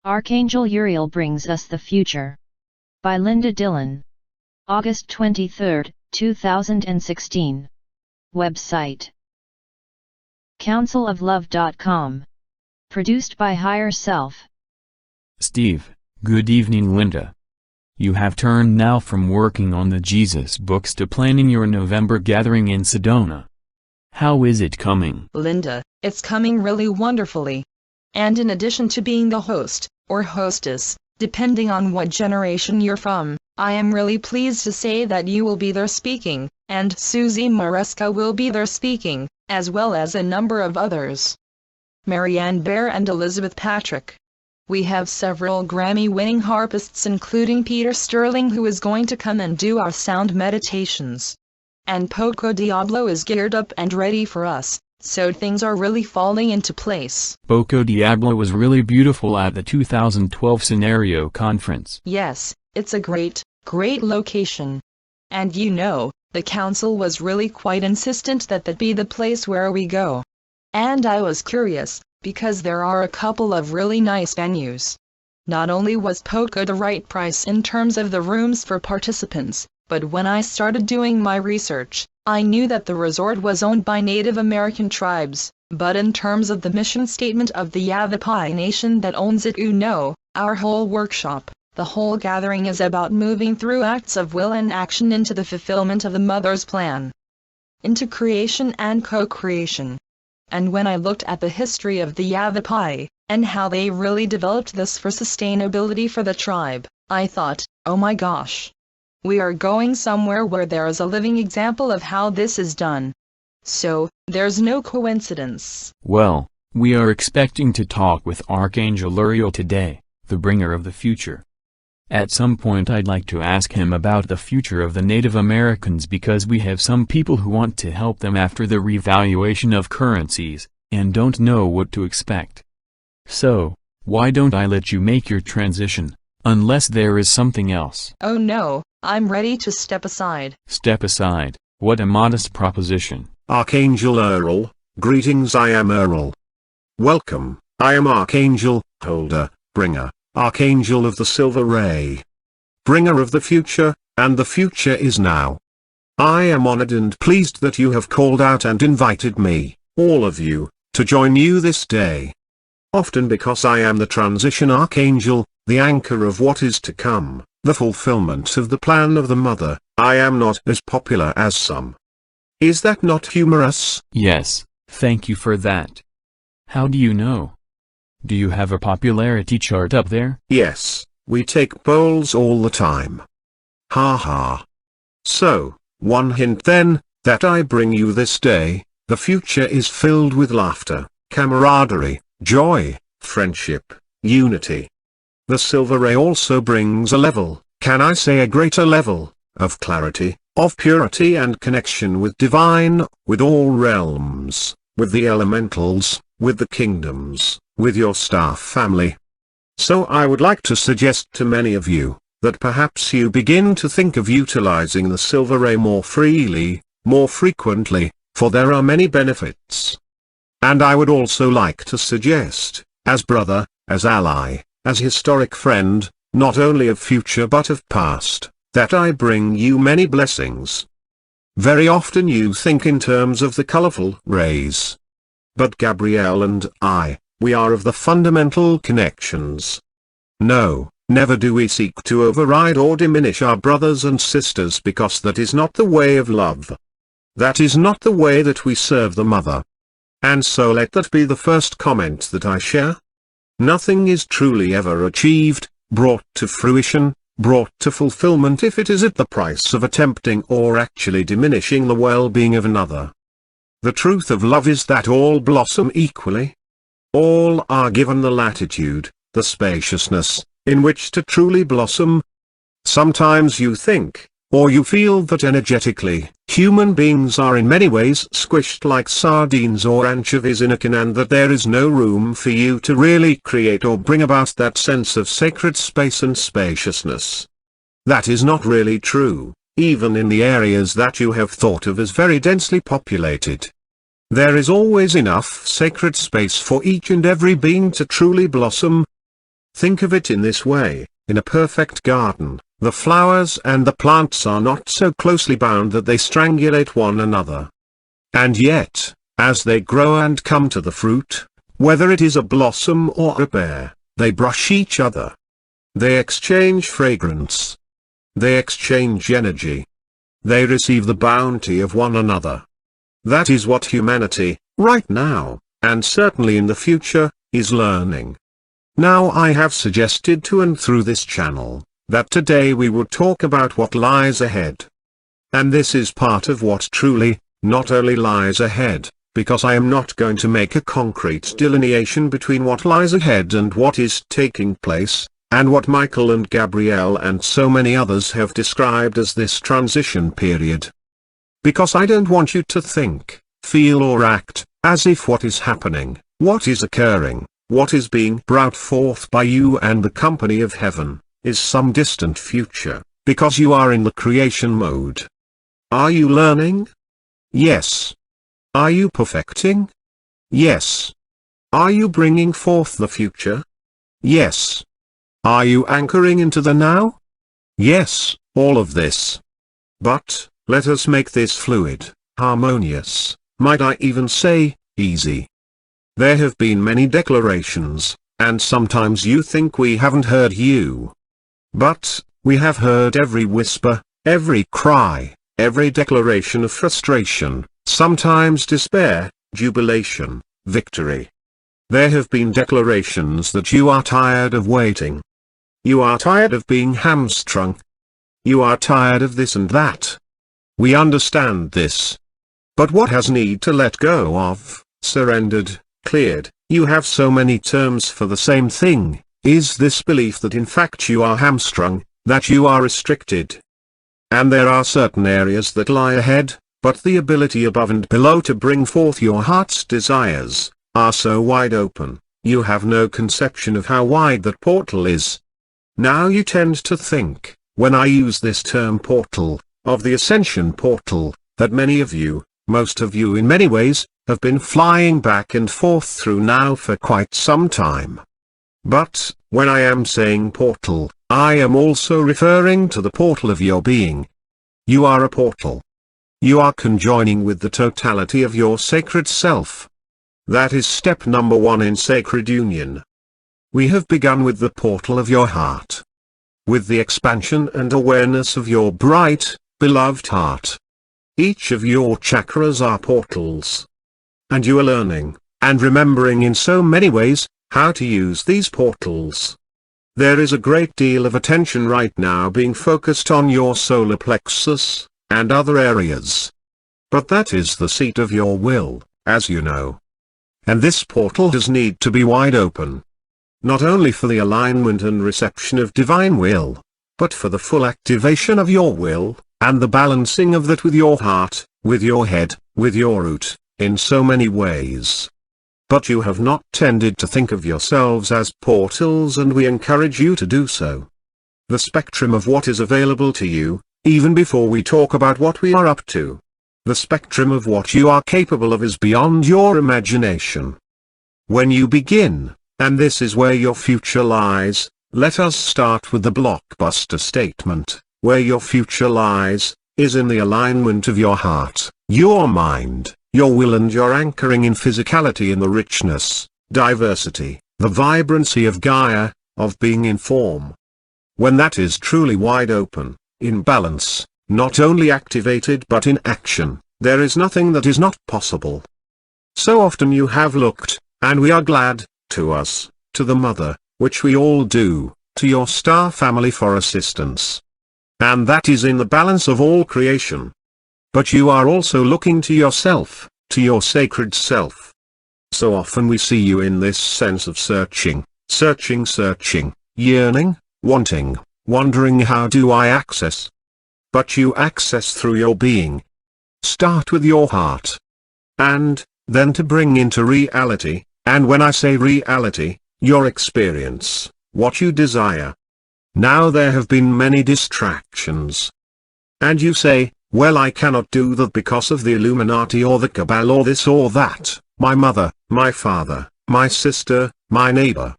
Archangel Uriel brings us the future. By Linda Dillon. August 23, 2016. Website: counciloflove.com. Produced by Higher Self. Steve, good evening Linda. You have turned now from working on the Jesus books to planning your November gathering in Sedona. How is it coming? Linda, it's coming really wonderfully. And in addition to being the host, or hostess, depending on what generation you're from, I am really pleased to say that you will be there speaking, and Susie Maresca will be there speaking, as well as a number of others. Marianne Bear and Elizabeth Patrick. We have several Grammy-winning harpists including Peter Sterling, who is going to come and do our sound meditations. And Poco Diablo is geared up and ready for us, so things are really falling into place. Poco Diablo was really beautiful at the 2012 Scenario Conference. Yes, it's a great location. And you know, the council was really quite insistent that that be the place where we go. And I was curious, because there are a couple of really nice venues. Not only was Poco the right price in terms of the rooms for participants, but when I started doing my research, I knew that the resort was owned by Native American tribes, but in terms of the mission statement of the Yavapai Nation that owns it, our whole workshop, the whole gathering is about moving through acts of will and action into the fulfillment of the Mother's plan, into creation and co-creation. And when I looked at the history of the Yavapai, and how they really developed this for sustainability for the tribe, I thought, oh my gosh. We are going somewhere where there is a living example of how this is done. So, there's no coincidence. Well, we are expecting to talk with Archangel Uriel today, the bringer of the future. At some point I'd like to ask him about the future of the Native Americans, because we have some people who want to help them after the revaluation of currencies, and don't know what to expect. So, why don't I let you make your transition, unless there is something else? Oh no, I'm ready to step aside. Step aside? What a modest proposition. Archangel Uriel, greetings, I am Uriel. Welcome, I am Archangel, holder, bringer, Archangel of the Silver Ray. Bringer of the future, and the future is now. I am honored and pleased that you have called out and invited me, all of you, to join you this day. Often because I am the transition Archangel, the anchor of what is to come, the fulfillment of the plan of the Mother, I am not as popular as some. Is that not humorous? Yes, thank you for that. How do you know? Do you have a popularity chart up there? Yes, we take polls all the time. Ha ha. So, one hint then, that I bring you this day, the future is filled with laughter, camaraderie, joy, friendship, unity. The Silver Ray also brings a level, can I say a greater level, of clarity, of purity and connection with divine, with all realms, with the elementals, with the kingdoms, with your staff family. So I would like to suggest to many of you, that perhaps you begin to think of utilizing the Silver Ray more freely, more frequently, for there are many benefits. And I would also like to suggest, as brother, as ally, as historic friend, not only of future but of past, that I bring you many blessings. Very often you think in terms of the colorful rays. But Gabrielle and I, we are of the fundamental connections. No, never do we seek to override or diminish our brothers and sisters, because that is not the way of love. That is not the way that we serve the Mother. And so let that be the first comment that I share. Nothing is truly ever achieved, brought to fruition, brought to fulfillment, if it is at the price of attempting or actually diminishing the well-being of another. The truth of love is that all blossom equally. All are given the latitude, the spaciousness, in which to truly blossom. Sometimes you think, or you feel that energetically, human beings are in many ways squished like sardines or anchovies in a can, and that there is no room for you to really create or bring about that sense of sacred space and spaciousness. That is not really true, even in the areas that you have thought of as very densely populated. There is always enough sacred space for each and every being to truly blossom. Think of it in this way: in a perfect garden, the flowers and the plants are not so closely bound that they strangulate one another. And yet, as they grow and come to the fruit, whether it is a blossom or a pear, they brush each other. They exchange fragrance. They exchange energy. They receive the bounty of one another. That is what humanity, right now, and certainly in the future, is learning. Now I have suggested to and through this channel, that today we would talk about what lies ahead. And this is part of what truly, not only lies ahead, because I am not going to make a concrete delineation between what lies ahead and what is taking place, and what Michael and Gabrielle and so many others have described as this transition period. Because I don't want you to think, feel or act, as if what is happening, what is occurring, what is being brought forth by you and the company of heaven, is some distant future, because you are in the creation mode. Are you learning? Yes. Are you perfecting? Yes. Are you bringing forth the future? Yes. Are you anchoring into the now? Yes, all of this. But, let us make this fluid, harmonious, might I even say, easy. There have been many declarations, and sometimes you think we haven't heard you. But, we have heard every whisper, every cry, every declaration of frustration, sometimes despair, jubilation, victory. There have been declarations that you are tired of waiting. You are tired of being hamstrung. You are tired of this and that. We understand this. But what has need to let go of, surrendered, cleared, you have so many terms for the same thing, is this belief that in fact you are hamstrung, that you are restricted. And there are certain areas that lie ahead, but the ability above and below to bring forth your heart's desires, are so wide open, you have no conception of how wide that portal is. Now you tend to think, when I use this term portal, of the ascension portal, that many of you, most of you in many ways, have been flying back and forth through now for quite some time. But, when I am saying portal, I am also referring to the portal of your being. You are a portal. You are conjoining with the totality of your sacred self. That is step number 1 in sacred union. We have begun with the portal of your heart. With the expansion and awareness of your bright, beloved heart. Each of your chakras are portals. And you are learning, and remembering in so many ways, how to use these portals. There is a great deal of attention right now being focused on your solar plexus, and other areas. But that is the seat of your will, as you know. And this portal does need to be wide open. Not only for the alignment and reception of divine will, but for the full activation of your will, and the balancing of that with your heart, with your head, with your root, in so many ways. But you have not tended to think of yourselves as portals, and we encourage you to do so. The spectrum of what is available to you, even before we talk about what we are up to. The spectrum of what you are capable of is beyond your imagination. When you begin, and this is where your future lies, let us start with the blockbuster statement, where your future lies, is in the alignment of your heart, your mind, your will, and your anchoring in physicality, in the richness, diversity, the vibrancy of Gaia, of being in form. When that is truly wide open, in balance, not only activated but in action, there is nothing that is not possible. So often you have looked, and we are glad, to us, to the Mother, which we all do, to your star family for assistance. And that is in the balance of all creation. But you are also looking to yourself, to your sacred self. So often we see you in this sense of searching, yearning, wanting, wondering, how do I access? But you access through your being. Start with your heart. And, then to bring into reality, and when I say reality, your experience, what you desire. Now there have been many distractions. And you say, well, I cannot do that because of the Illuminati or the Cabal or this or that, my mother, my father, my sister, my neighbor.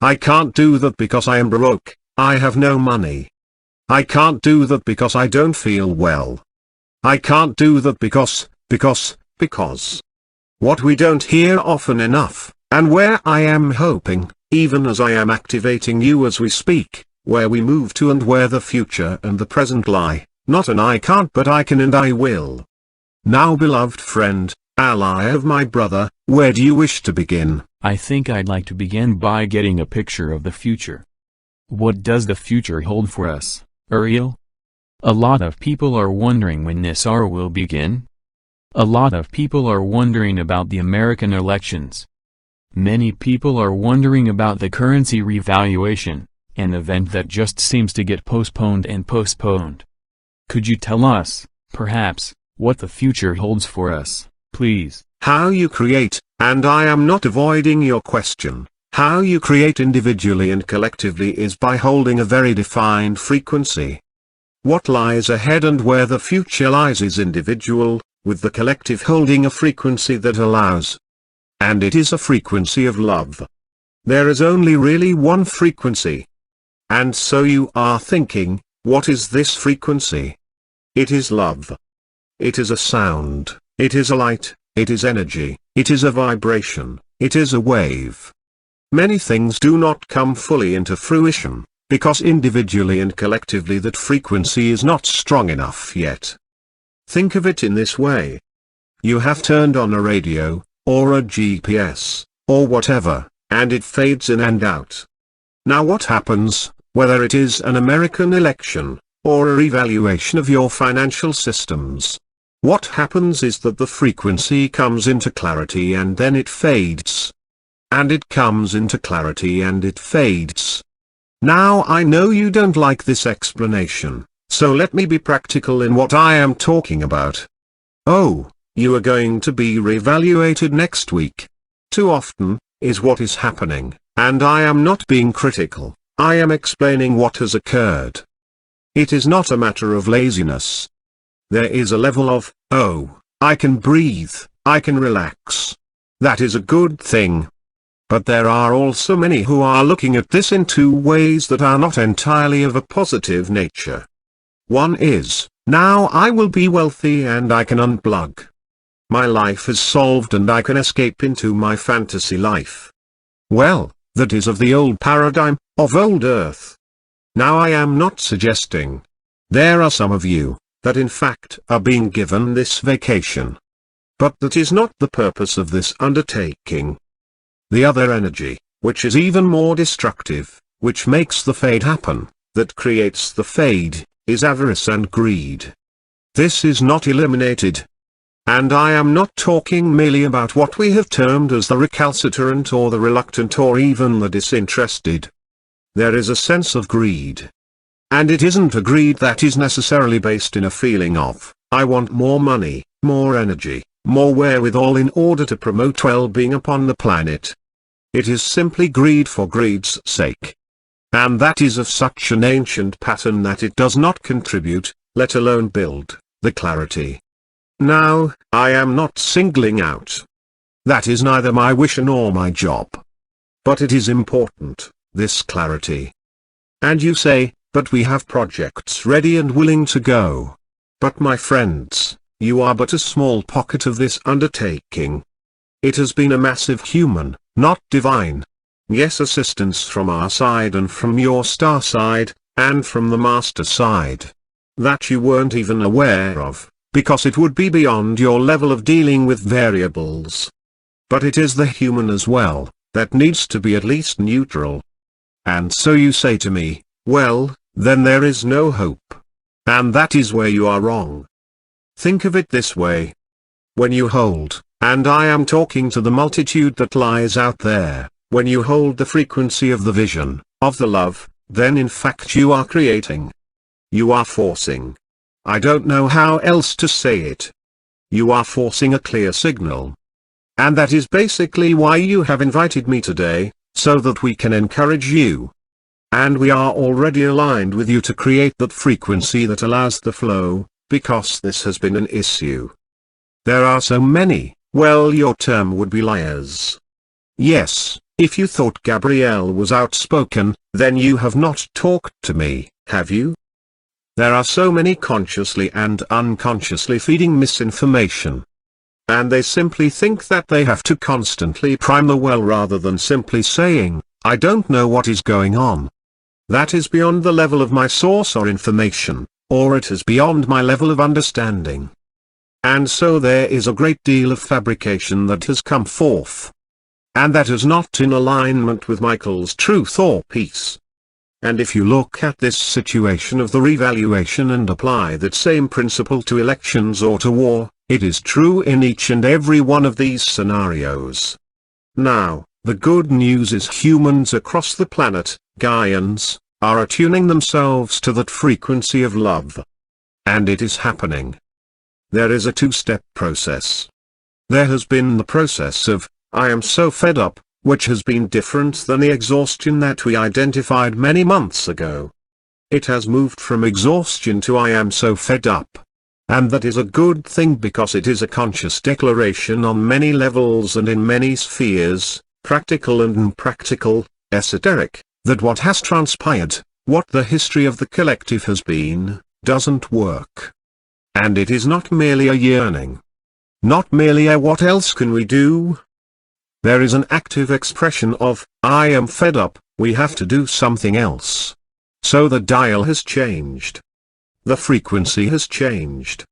I can't do that because I am broke, I have no money. I can't do that because I don't feel well. I can't do that because. What we don't hear often enough, and where I am hoping, even as I am activating you as we speak, where we move to and where the future and the present lie, not an I can't but I can and I will. Now beloved friend, ally of my brother, where do you wish to begin? I think I'd like to begin by getting a picture of the future. What does the future hold for us, Uriel? A lot of people are wondering when this hour will begin. A lot of people are wondering about the American elections. Many people are wondering about the currency revaluation, an event that just seems to get postponed and postponed. Could you tell us, perhaps, what the future holds for us, please? How you create, and I am not avoiding your question, how you create individually and collectively is by holding a very defined frequency. What lies ahead and where the future lies is individual, with the collective holding a frequency that allows. And it is a frequency of love. There is only really one frequency. And so you are thinking, what is this frequency? It is love. It is a sound, it is a light, it is energy, it is a vibration, it is a wave. Many things do not come fully into fruition, because individually and collectively that frequency is not strong enough yet. Think of it in this way. You have turned on a radio, or a GPS, or whatever, and it fades in and out. Now what happens, whether it is an American election, or a revaluation of your financial systems? What happens is that the frequency comes into clarity and then it fades. And it comes into clarity and it fades. Now I know you don't like this explanation, so let me be practical in what I am talking about. Oh, you are going to be reevaluated next week. Too often, is what is happening, and I am not being critical, I am explaining what has occurred. It is not a matter of laziness. There is a level of, oh, I can breathe, I can relax. That is a good thing. But there are also many who are looking at this in two ways that are not entirely of a positive nature. One is, now I will be wealthy and I can unplug. My life is solved and I can escape into my fantasy life. Well, that is of the old paradigm, of old earth. Now I am not suggesting. There are some of you, that in fact are being given this vacation. But that is not the purpose of this undertaking. The other energy, which is even more destructive, which makes the fade happen, that creates the fade, is avarice and greed. This is not eliminated. And I am not talking merely about what we have termed as the recalcitrant or the reluctant or even the disinterested. There is a sense of greed. And it isn't a greed that is necessarily based in a feeling of, I want more money, more energy, more wherewithal in order to promote well-being upon the planet. It is simply greed for greed's sake. And that is of such an ancient pattern that it does not contribute, let alone build, the clarity. Now, I am not singling out. That is neither my wish nor my job. But it is important, this clarity. And you say, but we have projects ready and willing to go. But my friends, you are but a small pocket of this undertaking. It has been a massive human, not divine. Yes, assistance from our side and from your star side, and from the master side. That you weren't even aware of, because it would be beyond your level of dealing with variables. But it is the human as well, that needs to be at least neutral. And so you say to me, well, then there is no hope. And that is where you are wrong. Think of it this way. When you hold, and I am talking to the multitude that lies out there, when you hold the frequency of the vision, of the love, then in fact you are creating. You are forcing. I don't know how else to say it. You are forcing a clear signal. And that is basically why you have invited me today, so that we can encourage you. And we are already aligned with you to create that frequency that allows the flow, because this has been an issue. There are so many, well, your term would be liars. Yes, If you thought Gabrielle was outspoken, then you have not talked to me, have you? There are so many consciously and unconsciously feeding misinformation. And they simply think that they have to constantly prime the well rather than simply saying, I don't know what is going on. That is beyond the level of my source or information, or it is beyond my level of understanding. And so there is a great deal of fabrication that has come forth. And that is not in alignment with Michael's truth or peace. And if you look at this situation of the revaluation and apply that same principle to elections or to war, it is true in each and every one of these scenarios. Now, the good news is humans across the planet, Gaians, are attuning themselves to that frequency of love. And it is happening. There is a two-step process. There has been the process of, I am so fed up, which has been different than the exhaustion that we identified many months ago. It has moved from exhaustion to I am so fed up. And that is a good thing because it is a conscious declaration on many levels and in many spheres, practical and impractical, esoteric, that what has transpired, what the history of the collective has been, doesn't work. And it is not merely a yearning. Not merely a what else can we do? There is an active expression of, I am fed up, we have to do something else. So the dial has changed. The frequency has changed.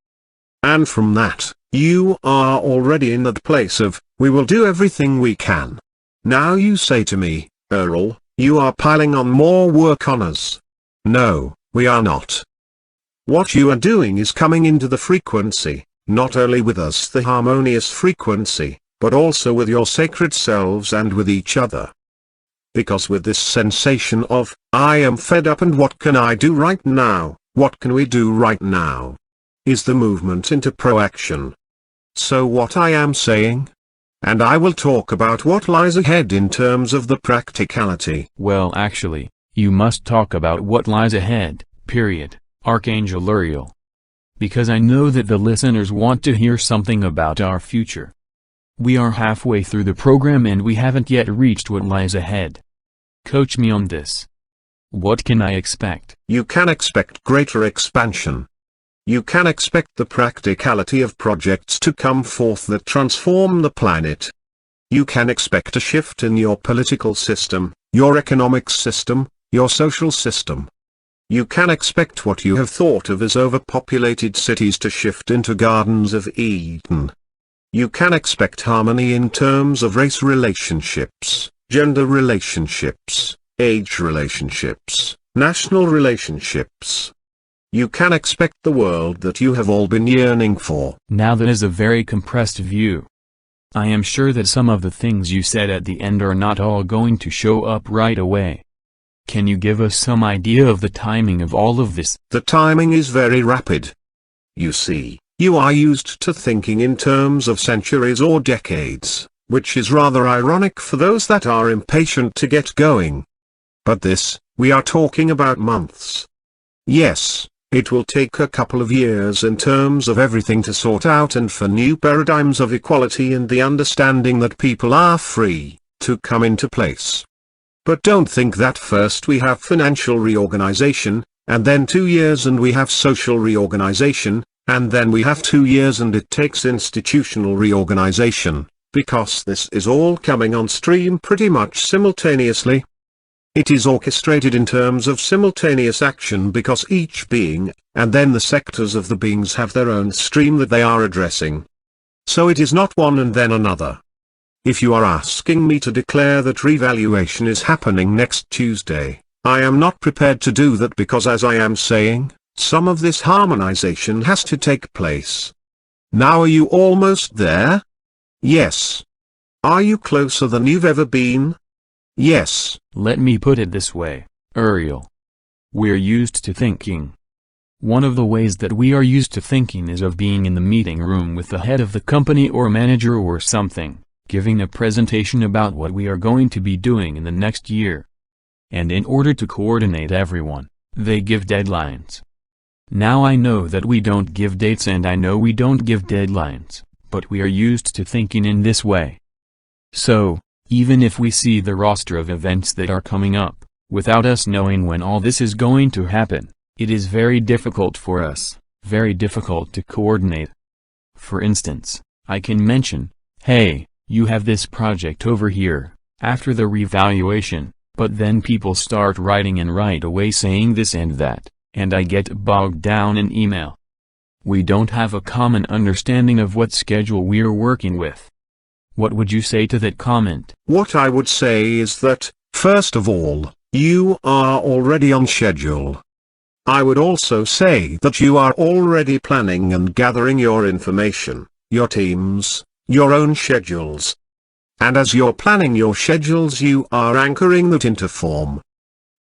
And from that, you are already in that place of, we will do everything we can. Now you say to me, Uriel, you are piling on more work on us. No, we are not. What you are doing is coming into the frequency, not only with us the harmonious frequency, but also with your sacred selves and with each other. Because with this sensation of, I am fed up and what can I do right now, what can we do right now, is the movement into proaction. So what I am saying? And I will talk about what lies ahead in terms of the practicality. Well, actually, you must talk about what lies ahead, period, Archangel Uriel. Because I know that the listeners want to hear something about our future. We are halfway through the program and we haven't yet reached what lies ahead. Coach me on this. What can I expect? You can expect greater expansion. You can expect the practicality of projects to come forth that transform the planet. You can expect a shift in your political system, your economic system, your social system. You can expect what you have thought of as overpopulated cities to shift into gardens of Eden. You can expect harmony in terms of race relationships, gender relationships, age relationships, national relationships. You can expect the world that you have all been yearning for. Now that is a very compressed view. I am sure that some of the things you said at the end are not all going to show up right away. Can you give us some idea of the timing of all of this? The timing is very rapid. You see, you are used to thinking in terms of centuries or decades, which is rather ironic for those that are impatient to get going. But this, we are talking about months. Yes, it will take a couple of years in terms of everything to sort out and for new paradigms of equality and the understanding that people are free, to come into place. But don't think that first we have financial reorganization, and then 2 years and we have social reorganization, and then we have 2 years and it takes institutional reorganization, because this is all coming on stream pretty much simultaneously. It is orchestrated in terms of simultaneous action because each being, and then the sectors of the beings have their own stream that they are addressing. So it is not one and then another. If you are asking me to declare that revaluation is happening next Tuesday, I am not prepared to do that because as I am saying, some of this harmonization has to take place. Now are you almost there? Yes. Are you closer than you've ever been? Yes. Let me put it this way, Uriel. We're used to thinking. One of the ways that we are used to thinking is of being in the meeting room with the head of the company or manager or something, giving a presentation about what we are going to be doing in the next year. And in order to coordinate everyone, they give deadlines. Now I know that we don't give dates and I know we don't give deadlines, but we are used to thinking in this way. So, Even if we see the roster of events that are coming up, without us knowing when all this is going to happen, it is very difficult for us, very difficult to coordinate. For instance, I can mention, hey, you have this project over here, after the revaluation, but then people start writing in right away saying this and that, and I get bogged down in email. We don't have a common understanding of what schedule we're working with. What would you say to that comment? What I would say is that, first of all, you are already on schedule. I would also say that you are already planning and gathering your information, your teams, your own schedules. And as you're planning your schedules, you are anchoring that into form,